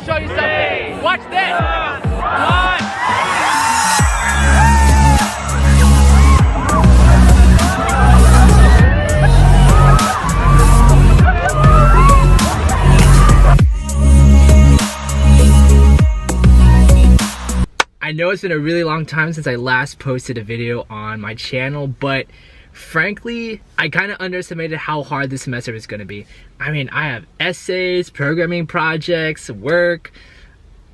to show you something. Watch this. 1. I know it's been a really long time since I last posted a video on my channel, but frankly, I kind of underestimated how hard this semester is going to be. I mean, I have essays, programming projects, work.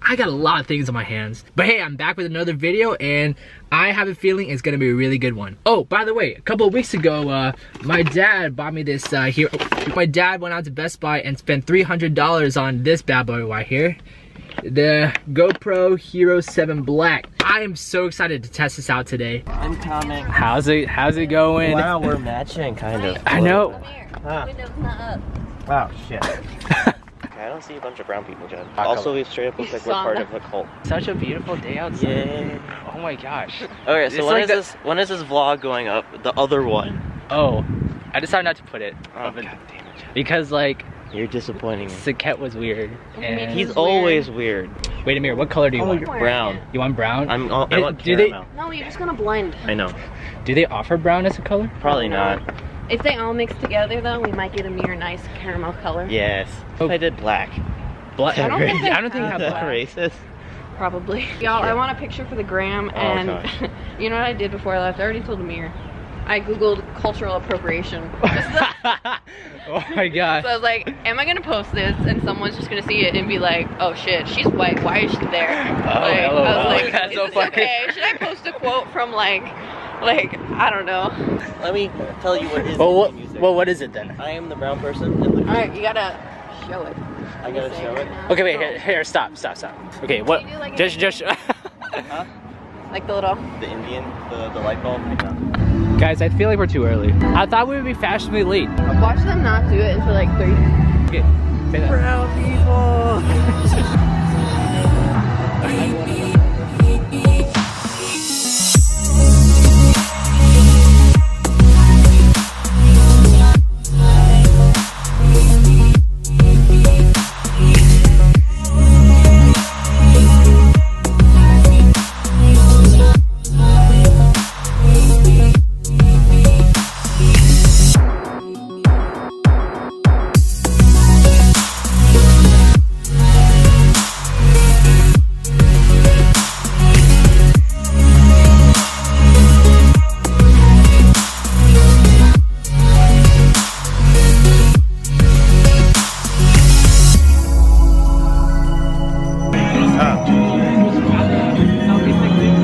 I got a lot of things on my hands. But hey, I'm back with another video, and I have a feeling it's going to be a really good one. Oh, by the way, a couple of weeks ago, my dad bought me this here. My dad went out to Best Buy and spent $300 on this bad boy right here. The GoPro Hero 7 Black. I am so excited to test this out today. I'm coming. How's it going? Wow, we're matching kind of. I know. Huh. Window's not up. Wow, shit. I don't see a bunch of brown people, Jen. Also, we straight up look like we're part of a cult. Such a beautiful day outside. Yeah. Oh my gosh. Okay, so when is this vlog going up? The other one. Oh, I decided not to put it. Oh, God damn it. Because like, you're disappointing me. Saket was weird. And He's always weird. Wait a minute, what color do you want? Brown. You want brown? I want do they? caramel. No, you're just gonna blend. I know. Do they offer brown as a color? Probably not. If they all mix together though, we might get a mere nice caramel color. Yes. If I did black. Black. I don't think I don't think I have That's black. racist. Probably. Y'all, I want a picture for the gram, and gosh. you know what I did before I left? I already told Amir. I googled cultural appropriation. Oh my god. So I was like, am I gonna post this and someone's just gonna see it and be like, oh shit, she's white, why is she there? Oh, like, hello. I was like, That's is so this funny. okay? Should I post a quote from like I don't know. Let me tell you what is Well, indie music. what is it then? I am the brown person in the Alright, you gotta show it. I gotta show it. Okay, wait, here, stop. Okay, what? Can you do like Just. Huh? Like the little. The Indian, the light bulb. Guys, I feel like we're too early. I thought we would be fashionably late. Watch them not do it until like 3. Okay, say that. Brown people.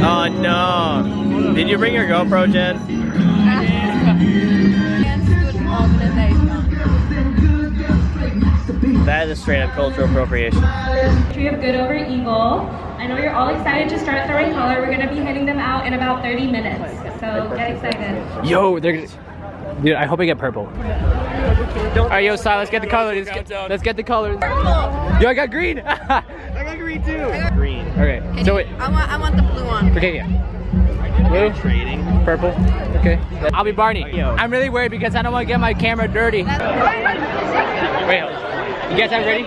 Oh no! Did you bring your GoPro, Jen? That is straight up cultural appropriation. Tree of good over evil. I know you're all excited to start throwing color. We're gonna be hitting them out in about 30 minutes. So get excited. Yo, they're. Dude, I hope I get purple. Alright, yo, Si, let's get the colors. Let's get the colors. Yo, I got green. I got green too. Green. Okay, so wait. I want the blue one. Okay, yeah. Blue, Trading. purple. Okay. I'll be Barney. I'm really worried because I don't want to get my camera dirty. Wait, you guys have ready?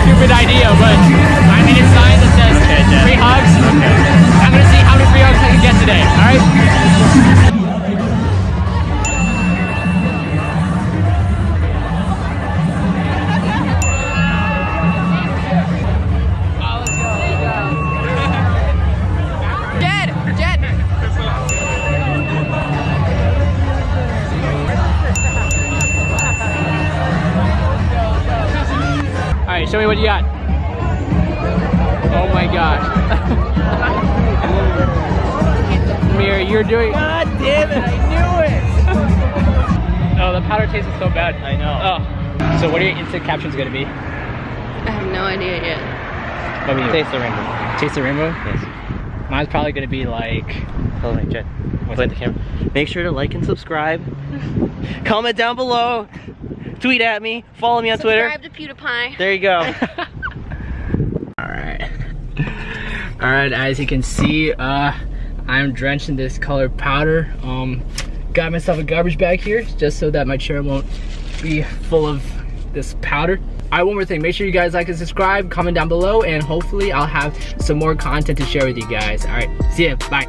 Stupid idea, but I made a sign that says free hugs. I'm gonna see how many free hugs I can get today, alright? Alright, show me what you got. Oh my gosh. were doing. God damn it! I knew it. Oh, the powder tasted so bad. I know. Oh. So what are your instant captions gonna be? I have no idea yet. What about you? Taste the rainbow. Taste the rainbow? Yes. Mine's probably gonna be like. Oh my god. Play the camera. Make sure to like and subscribe. Comment down below. Tweet at me. Follow me on Twitter. Subscribe to PewDiePie. There you go. Alright, as you can see, I'm drenched in this colored powder. Got myself a garbage bag here just so that my chair won't be full of this powder. Alright, one more thing, make sure you guys like and subscribe, comment down below, and hopefully I'll have some more content to share with you guys. Alright, see ya, bye.